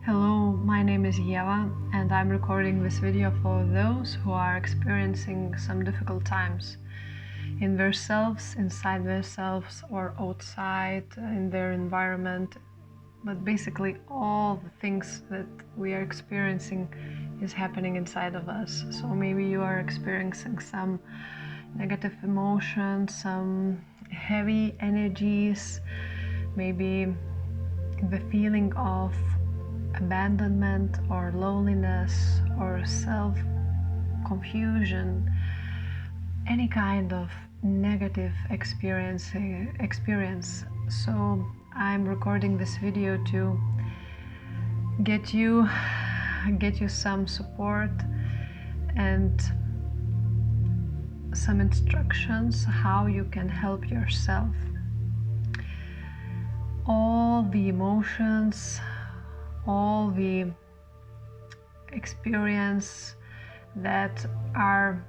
Hello, my name is Yeva and I'm recording this video for those who are experiencing some difficult times in themselves, inside themselves, or outside in their environment. But basically all the things that we are experiencing is happening inside of us. So maybe you are experiencing some negative emotions, some heavy energies, maybe the feeling of abandonment or loneliness or self-confusion, any kind of negative experience. So I'm recording this video to get you some support and some instructions how you can help yourself. All the emotions, all the experience that are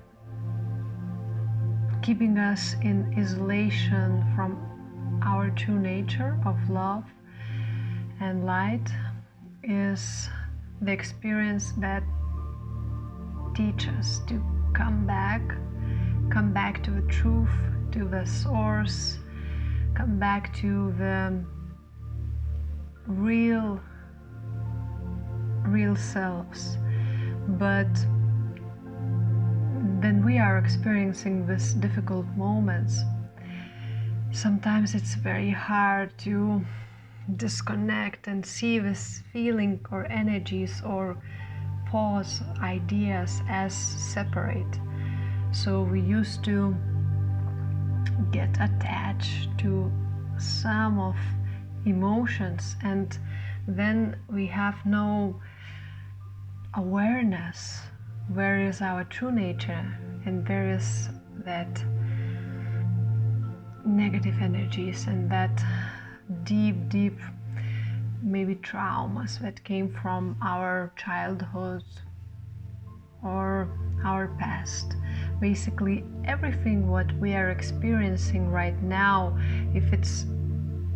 keeping us in isolation from our true nature of love and light is the experience that teach us to come back to the truth, to the source, come back to the real selves. But when we are experiencing these difficult moments, sometimes it's very hard to disconnect and see this feeling or energies or thoughts, ideas as separate. So we used to get attached to some of emotions, and then we have no awareness where is our true nature and where is that negative energies and that deep maybe traumas that came from our childhood or our past. Basically everything what we are experiencing right now, if it's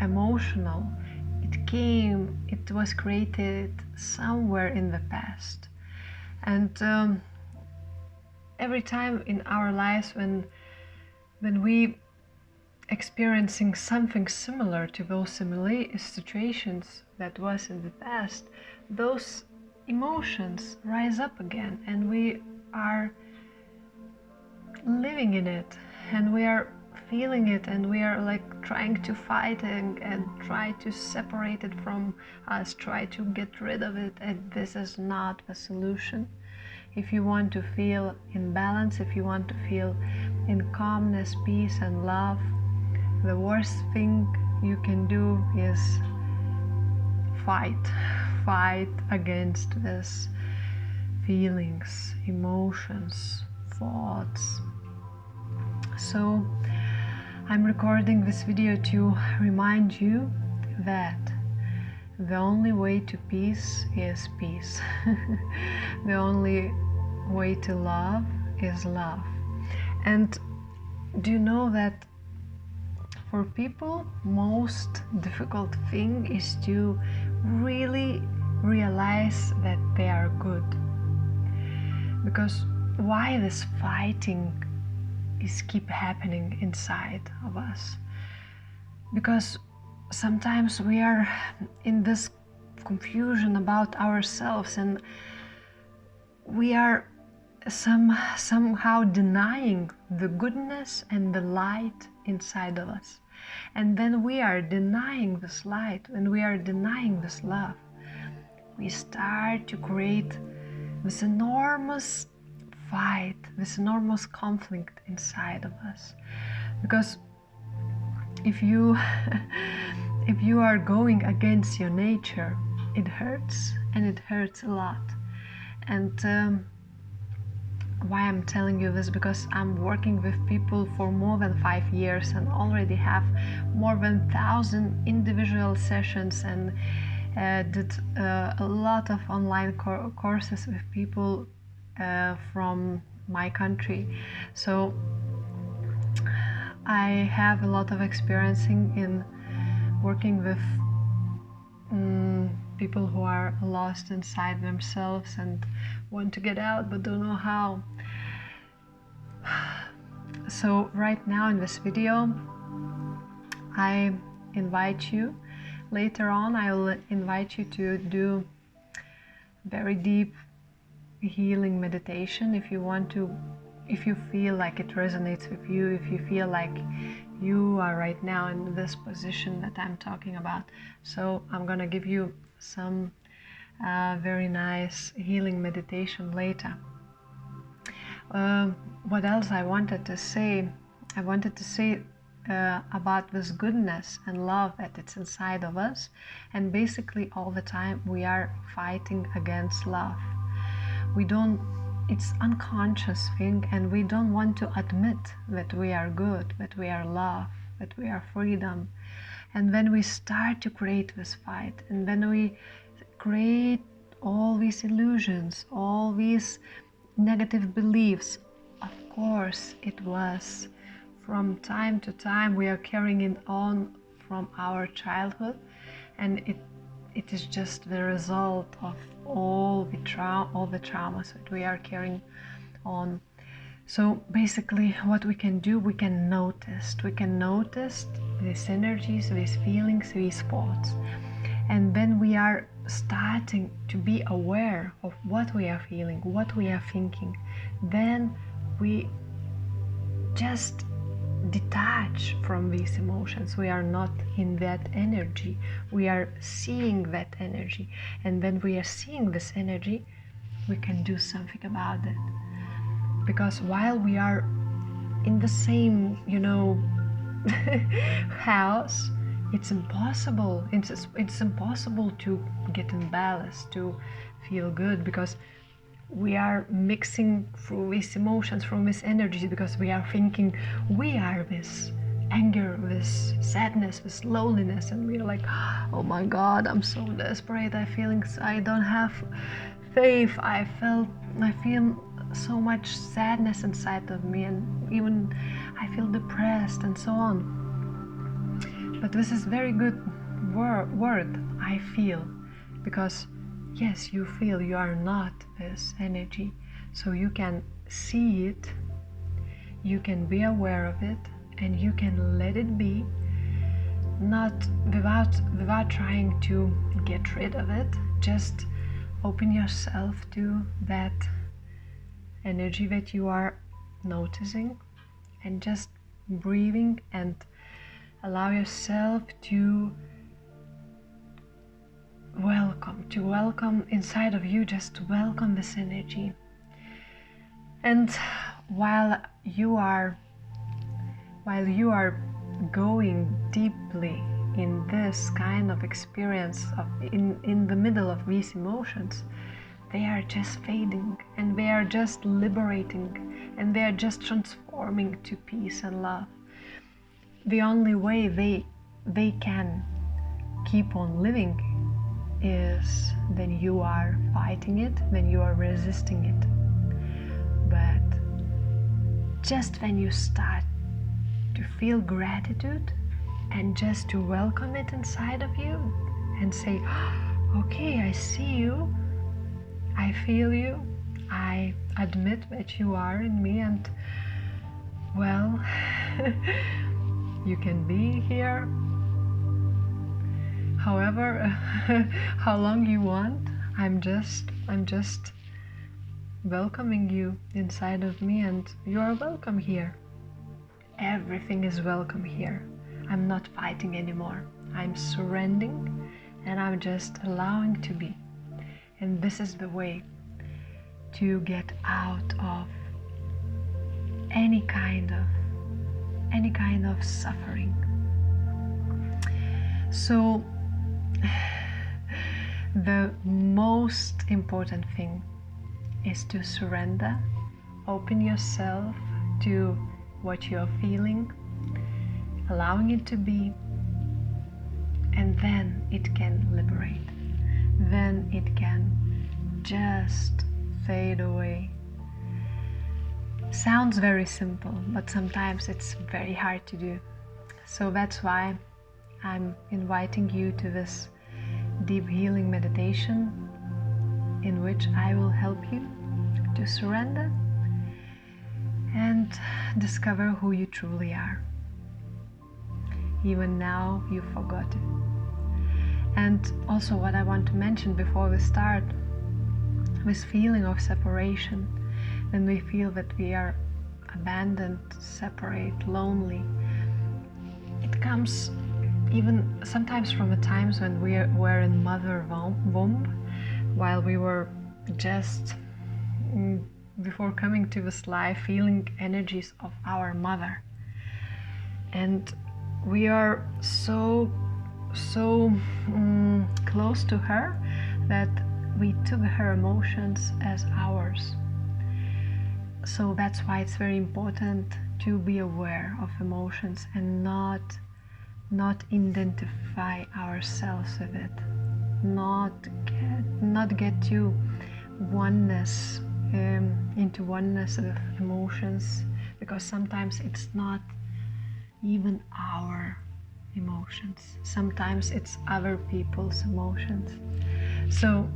emotional, it was created somewhere in the past. And every time in our lives when we experiencing something similar to those situations that was in the past, those emotions rise up again and we are living in it and we are feeling it and we are like trying to fight and try to separate it from us, try to get rid of it, and this is not the solution. If you want to feel in balance, if you want to feel in calmness, peace and love, the worst thing you can do is fight against this feelings, emotions, thoughts. So I'm recording this video to remind you that the only way to peace is peace. The only way to love is love. And do you know that for people, most difficult thing is to really realize that they are good. Because why this fighting is keep happening inside of us? Because sometimes we are in this confusion about ourselves and we are somehow denying the goodness and the light inside of us. And then we are denying this light and we are denying this love. We start to create this enormous fight, this enormous conflict inside of us. Because if you are going against your nature, it hurts, and it hurts a lot. And why I'm telling you this, because I'm working with people for more than 5 years and already have more than 1,000 individual sessions and did a lot of online courses with people from my country. So I have a lot of experience in working with people who are lost inside themselves and want to get out but don't know how. So right now in this video, I invite you, later on I will invite you to do very deep healing meditation if you want to, if you feel like it resonates with you, if you feel like you are right now in this position that I'm talking about. So I'm gonna give you some very nice healing meditation later. What else I wanted to say? I wanted to say about this goodness and love that it's inside of us, and basically all the time we are fighting against love. We don't, it's unconscious thing, and we don't want to admit that we are good, that we are love, that we are freedom. And when we start to create this fight, and when we create all these illusions, all these negative beliefs, of course it was from time to time we are carrying it on from our childhood, and it is just the result of all the traumas that we are carrying on. So basically what we can do, we can notice these energies, these feelings, these thoughts. And when we are starting to be aware of what we are feeling, what we are thinking, then we just detach from these emotions. We are not in that energy. We are seeing that energy. And when we are seeing this energy, we can do something about it. Because while we are in the same, house, it's impossible. It's impossible to get in balance, to feel good, because we are mixing through these emotions, from this energy, because we are thinking we are this anger, this sadness, this loneliness, and we are like, oh my God, I'm so desperate. I don't have faith. I feel so much sadness inside of me, and even I feel depressed and so on. But this is very good word, I feel, because yes, you feel you are not this energy, so you can see it, you can be aware of it, and you can let it be, not without trying to get rid of it. Just open yourself to that energy that you are noticing, and just breathing, and allow yourself to welcome inside of you, just to welcome this energy. And while you are going deeply in this kind of experience in the middle of these emotions, they are just fading, and they are just liberating, and they are just transforming to peace and love. The only way they can keep on living is when you are fighting it, when you are resisting it. But just when you start to feel gratitude, and just to welcome it inside of you, and say, okay, I see you, I feel you, I admit that you are in me, and well, you can be here however how long you want. I'm just welcoming you inside of me, and you are welcome here. Everything is welcome here. I'm not fighting anymore. I'm surrendering, and I'm just allowing to be. And this is the way to get out of any kind of suffering. So the most important thing is to surrender, open yourself to what you're feeling, allowing it to be, and then it can liberate. Then it can just fade away. Sounds very simple, but sometimes it's very hard to do. So that's why I'm inviting you to this deep healing meditation in which I will help you to surrender and discover who you truly are. Even now you forgot it. And also what I want to mention before we start, this feeling of separation, when we feel that we are abandoned, separate, lonely, it comes even sometimes from the times when we were in mother womb, while we were just before coming to this life, feeling energies of our mother. And we are so close to her that we took her emotions as ours. So that's why it's very important to be aware of emotions and not identify ourselves with it, not get to oneness, into oneness of emotions, because sometimes it's not even our emotions, sometimes it's other people's emotions. So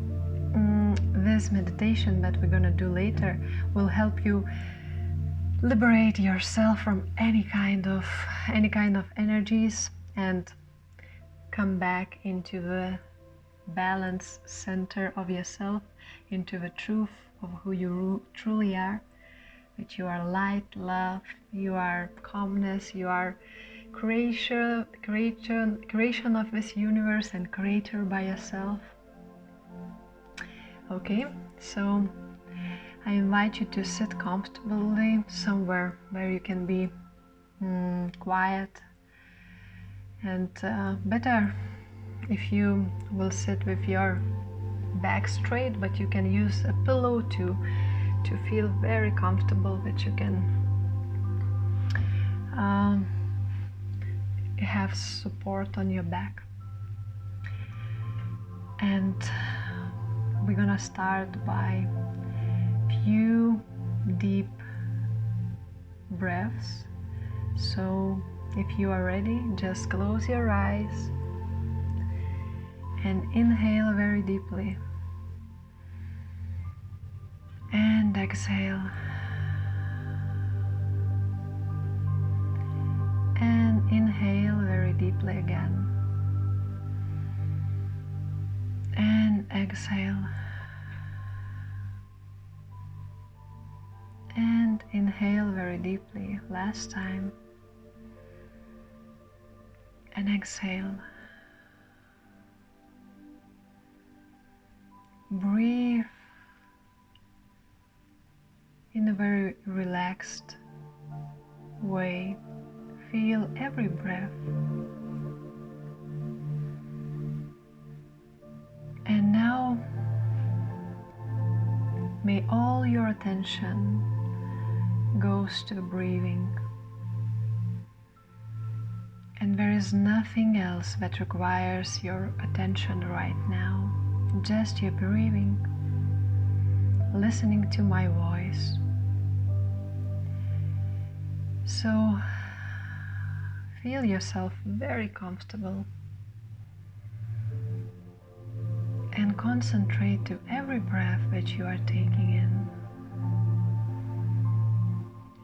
this meditation that we're gonna do later will help you liberate yourself from any kind of energies and come back into the balance center of yourself, into the truth of who you truly are, that you are light, love, you are calmness, you are creation of this universe and creator by yourself. Okay, so I invite you to sit comfortably somewhere where you can be quiet, and better if you will sit with your back straight, but you can use a pillow to feel very comfortable, that you can have support on your back. And we're gonna start by few deep breaths. So if you are ready, just close your eyes and inhale very deeply and exhale, and inhale very deeply again and exhale, and inhale very deeply last time and exhale. Breathe in a very relaxed way. Feel every breath. And now may all your attention goes to breathing. And there is nothing else that requires your attention right now. Just your breathing, listening to my voice. So feel yourself very comfortable and concentrate to every breath that you are taking in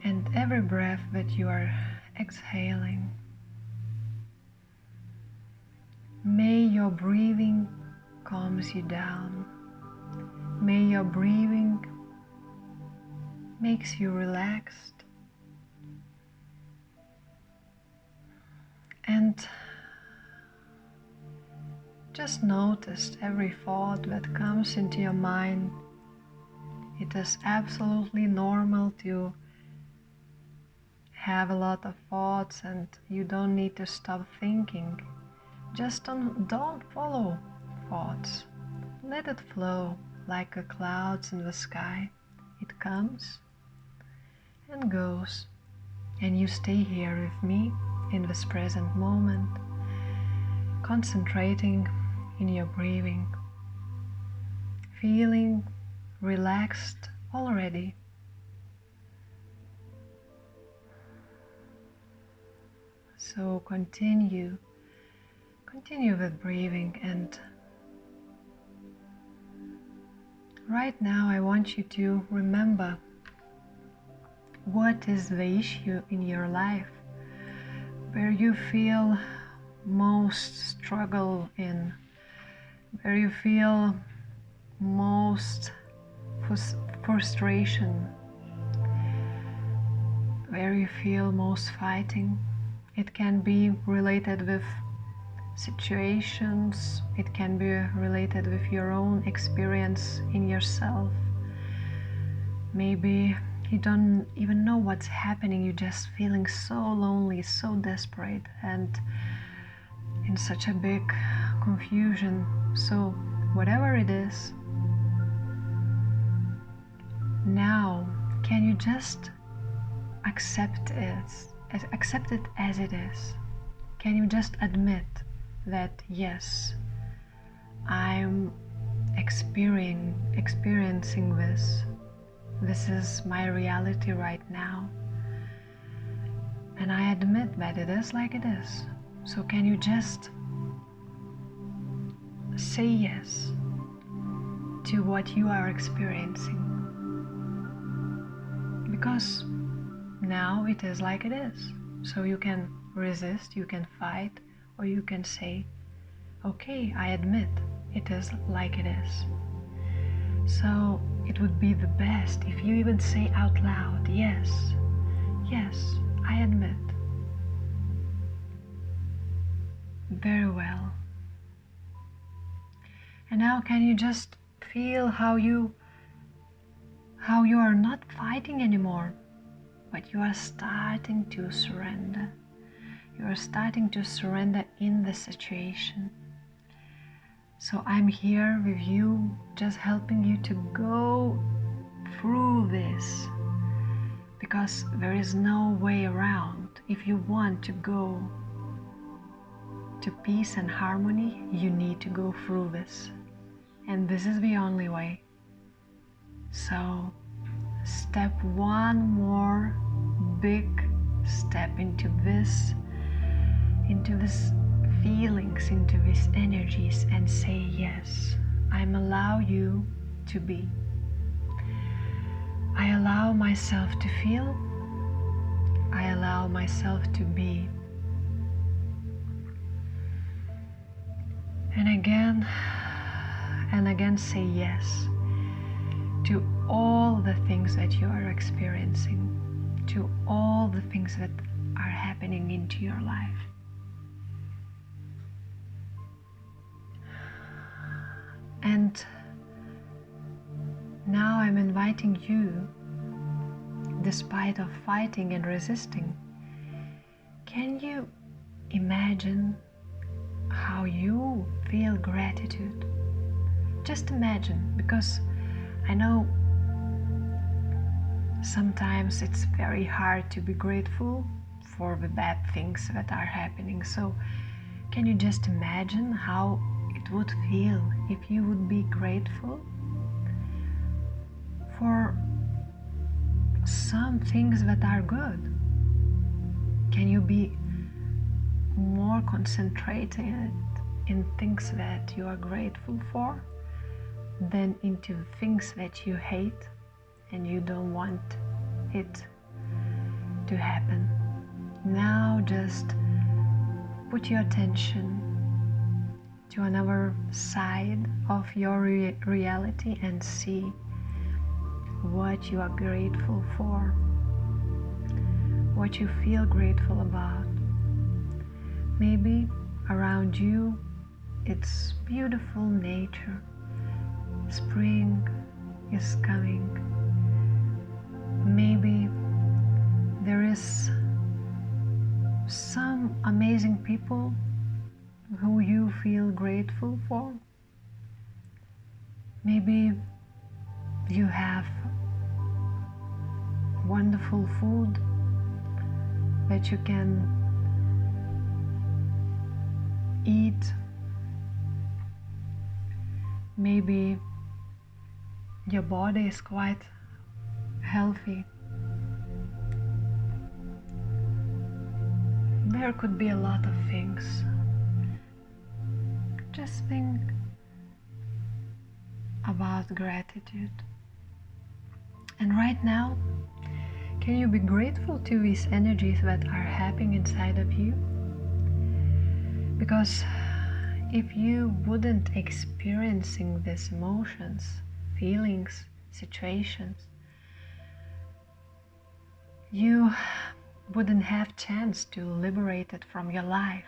and every breath that you are exhaling. May your breathing calms you down. May your breathing makes you relaxed. And just notice every thought that comes into your mind. It is absolutely normal to have a lot of thoughts, and you don't need to stop thinking. Just don't follow thoughts. Let it flow like the clouds in the sky. It comes and goes, and you stay here with me in this present moment, concentrating in your breathing, feeling relaxed already. So continue with breathing and right now I want you to remember what is the issue in your life where you feel most struggle in, where you feel most frustration, where you feel most fighting. It can be related with situations, it can be related with your own experience in yourself. Maybe you don't even know what's happening, you're just feeling so lonely, so desperate, and in such a big confusion. So whatever it is, now can you just accept it as it is? Can you just admit that yes, I'm experiencing this. This is my reality right now. And I admit that it is like it is. So can you just say yes to what you are experiencing? Because now it is like it is. So you can resist, you can fight, or you can say, okay, I admit it is like it is. So it would be the best if you even say out loud, yes, yes, I admit. Very well. And now can you just feel how you are not fighting anymore, but you are starting to surrender. You are starting to surrender in the situation. So I'm here with you, just helping you to go through this, because there is no way around. If you want to go to peace and harmony, you need to go through this. And this is the only way. So step one more big step into this feelings, into these energies, and say yes, I'm allow you to be. I allow myself to feel. I allow myself to be. And again say yes to all the things that you are experiencing, to all the things that are happening into your life. And now I'm inviting you, despite of fighting and resisting, can you imagine how you feel gratitude? Just imagine, because I know sometimes it's very hard to be grateful for the bad things that are happening. So can you just imagine how it would feel if you would be grateful for some things that are good? Can you be more concentrated in things that you are grateful for than into things that you hate and you don't want it to happen? Now just put your attention to another side of your reality and see what you are grateful for, what you feel grateful about. Maybe around you it's beautiful nature. Spring is coming. Maybe there is some amazing people who you feel grateful for. Maybe you have wonderful food that you can eat. Maybe your body is quite healthy. There could be a lot of things. Just think about gratitude. And right now, can you be grateful to these energies that are happening inside of you? Because if you wouldn't experiencing these emotions, feelings, situations, you wouldn't have chance to liberate it from your life.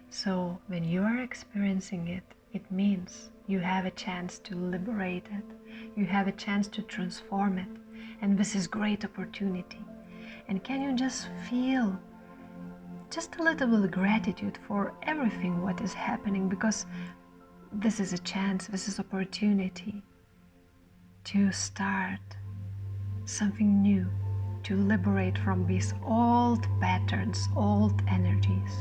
So when you are experiencing it, it means you have a chance to liberate it. You have a chance to transform it. And this is great opportunity. And can you just feel just a little bit of gratitude for everything what is happening, because this is a chance, this is opportunity to start something new, to liberate from these old patterns, old energies,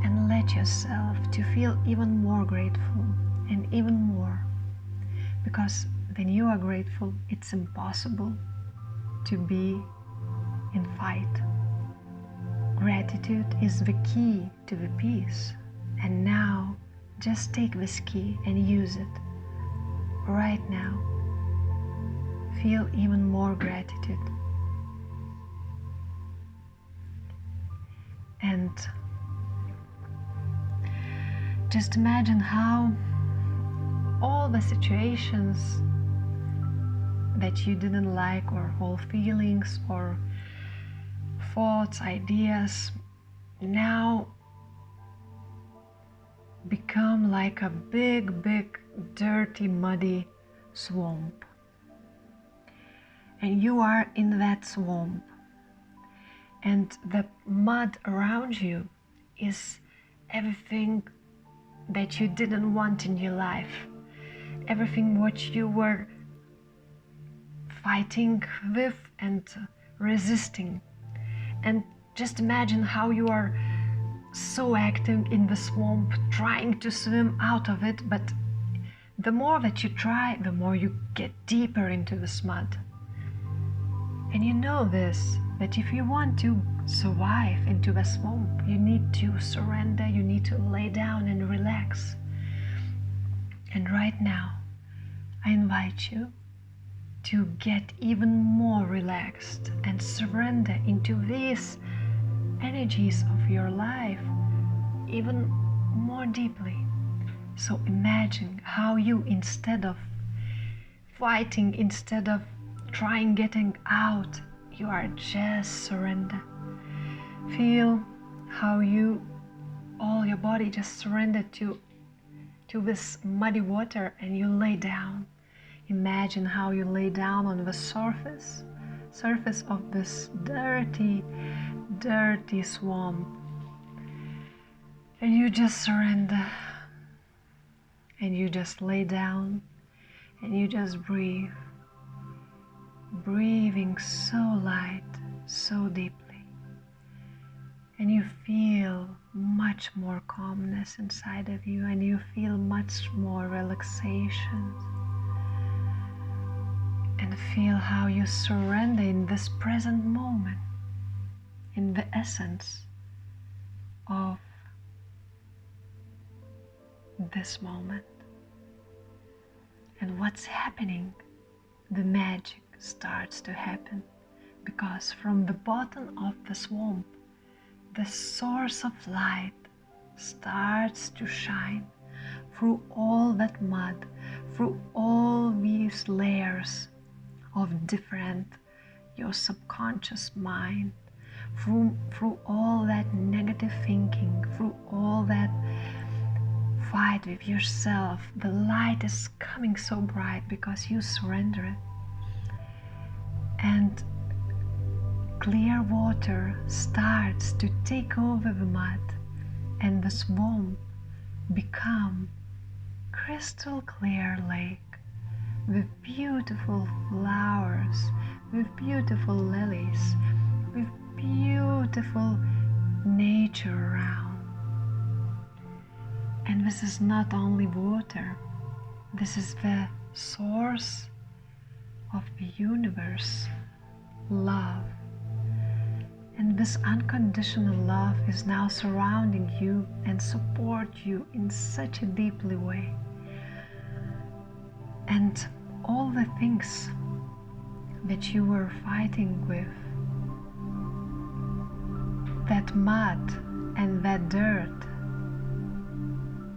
and let yourself to feel even more grateful and even more, because when you are grateful, it's impossible to be in fight. Gratitude is the key to the peace. And now, just take this key and use it. Right now, feel even more gratitude. And just imagine how all the situations that you didn't like, or all feelings or thoughts, ideas, now become like a big, dirty, muddy swamp. And you are in that swamp. And the mud around you is everything that you didn't want in your life. Everything what you were fighting with and resisting. And just imagine how you are so active in the swamp, trying to swim out of it, but the more that you try, the more you get deeper into this mud. And you know this, that if you want to survive into the swamp, you need to surrender, you need to lay down and relax. And right now, I invite you to get even more relaxed and surrender into these energies of your life even more deeply. So imagine how you, instead of fighting, instead of trying getting out, you are just surrender. Feel how all your body just surrendered to this muddy water, and you lay down. Imagine how you lay down on the surface of this dirty swamp, and you just surrender, and you just lay down, and you just breathe, breathing so light, so deeply, and you feel much more calmness inside of you, and you feel much more relaxation. And feel how you surrender in this present moment, in the essence of this moment. And what's happening? The magic starts to happen, because from the bottom of the swamp, the source of light starts to shine through all that mud, through all these layers of different, your subconscious mind, through all that negative thinking, through all that fight with yourself. The light is coming so bright because you surrender it. And clear water starts to take over the mud, and the swamp become crystal clear lake with beautiful flowers, with beautiful lilies, with beautiful nature around. And this is not only water, this is the source of the universe, love. And this unconditional love is now surrounding you and support you in such a deeply way. And all the things that you were fighting with, that mud and that dirt,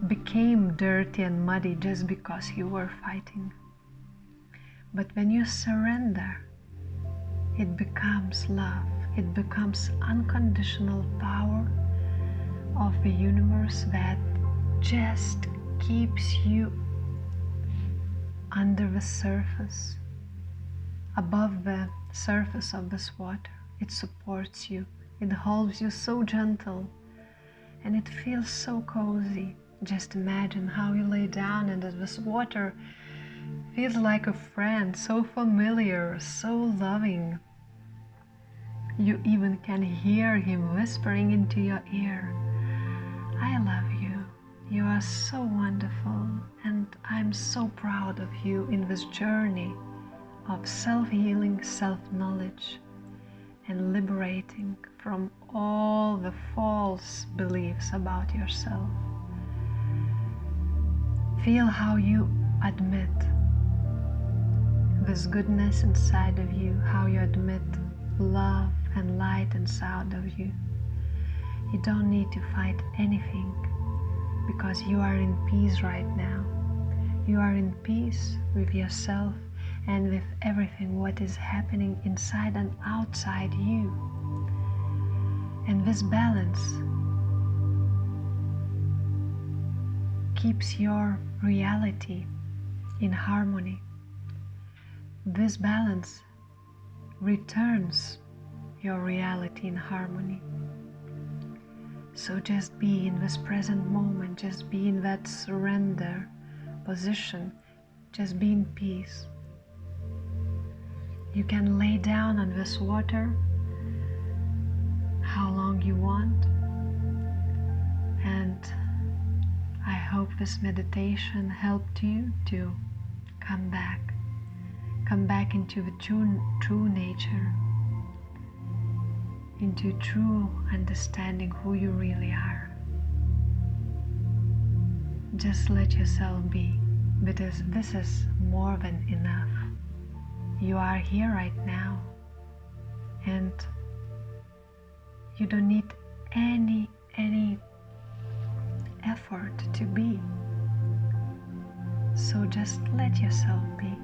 became dirty and muddy just because you were fighting. But when you surrender, it becomes love. It becomes unconditional power of the universe that just keeps you under the surface, above the surface of this water. It supports you. It holds you so gentle, and it feels so cozy. Just imagine how you lay down and this water feels like a friend, so familiar, so loving. You even can hear him whispering into your ear, "I love you. You are so wonderful, and I'm so proud of you in this journey of self-healing, self-knowledge, and liberating from all the false beliefs about yourself." Feel how you admit this goodness inside of you, how you admit love and light inside of you. You don't need to fight anything because you are in peace right now. You are in peace with yourself and with everything what is happening inside and outside you. And this balance keeps your reality in harmony. This balance returns your reality in harmony. So just be in this present moment, just be in that surrender position, just be in peace. You can lay down on this water how long you want, and I hope this meditation helped you to come back into the true nature, into true understanding who you really are. Just let yourself be, because this is more than enough. You are here right now, and you don't need any effort to be. So just let yourself be.